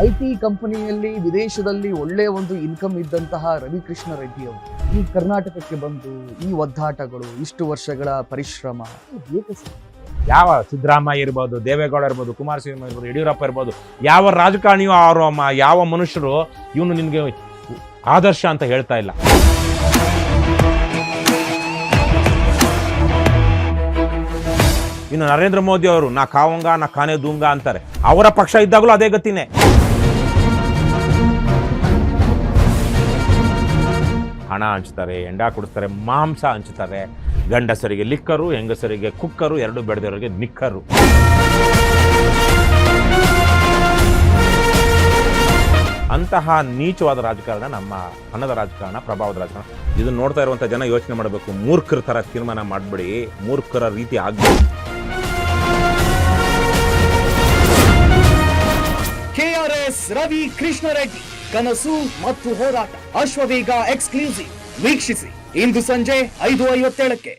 IT ಕಂಪನಿಯಲ್ಲಿ ವಿದೇಶದಲ್ಲಿ ಒಳ್ಳೆಯ ಒಂದು ಇನ್ಕಮ್ ಇದ್ದಂತಹ ರವಿಕೃಷ್ಣ ರೆಡ್ಡಿ ಅವರು ಈ ಕರ್ನಾಟಕಕ್ಕೆ ಬಂದು ಈ ಒದ್ದಾಟಗಳು, ಇಷ್ಟು ವರ್ಷಗಳ ಪರಿಶ್ರಮ ಏಕೆ ಸರ್? ಯಾವ ಸಿದ್ದರಾಮಯ್ಯ ಇರ್ಬೋದು, ದೇವೇಗೌಡ ಇರ್ಬೋದು, ಕುಮಾರಸ್ವಾಮಿ ಇರ್ಬೋದು, ಯಡಿಯೂರಪ್ಪ ಇರ್ಬೋದು, ಯಾವ ರಾಜಕಾರಣಿಯೂ ಯಾವ ಮನುಷ್ಯರು ಇವನು ನಿನಗೆ ಆದರ್ಶ ಅಂತ ಹೇಳ್ತಾ ಇಲ್ಲ. ಇನ್ನು ನರೇಂದ್ರ ಮೋದಿ ಅವರು ನಾ ಕಾವಂಗ ನಾ ಖಾನೆ ದೂಂಗ ಅಂತಾರೆ. ಅವರ ಪಕ್ಷ ಇದ್ದಾಗಲೂ ಅದೇ ಗತಿನೇ. ಹಣ ಹಂಚ್ತಾರೆ, ಎಂಡ ಕೊಡಿಸ್ತಾರೆ, ಮಾಂಸ ಹಂಚ್ತಾರೆ. ಗಂಡಸರಿಗೆ ಲಿಕ್ಕರು, ಹೆಂಗಸರಿಗೆ ಕುಕ್ಕರು, ಎರಡು ಬೆಳೆದವರಿಗೆ ನಿಕ್ಕರು. ಅಂತಹ ನೀಚವಾದ ರಾಜಕಾರಣ ನಮ್ಮ ಹಣದ ರಾಜಕಾರಣ, ಪ್ರಭಾವದ ರಾಜಕಾರಣ. ಇದನ್ನು ನೋಡ್ತಾ ಇರುವಂಥ ಜನ ಯೋಚನೆ ಮಾಡಬೇಕು. ಮೂರ್ಖರ ಥರ ತೀರ್ಮಾನ ಮಾಡಬೇಡಿ, ಮೂರ್ಖರ ರೀತಿ ಆಗಬೇಕು. KRS ರವಿ ಕೃಷ್ಣ ರೆಡ್ಡಿ ಕನಸು ಮತ್ತು ಹೋರಾಟ ಅಶ್ವವೇಗ ಎಕ್ಸ್ಕ್ಲೂಸಿವ್ ವೀಕ್ಷಿಸಿ ಇಂದು ಸಂಜೆ 5:57ಕ್ಕೆ.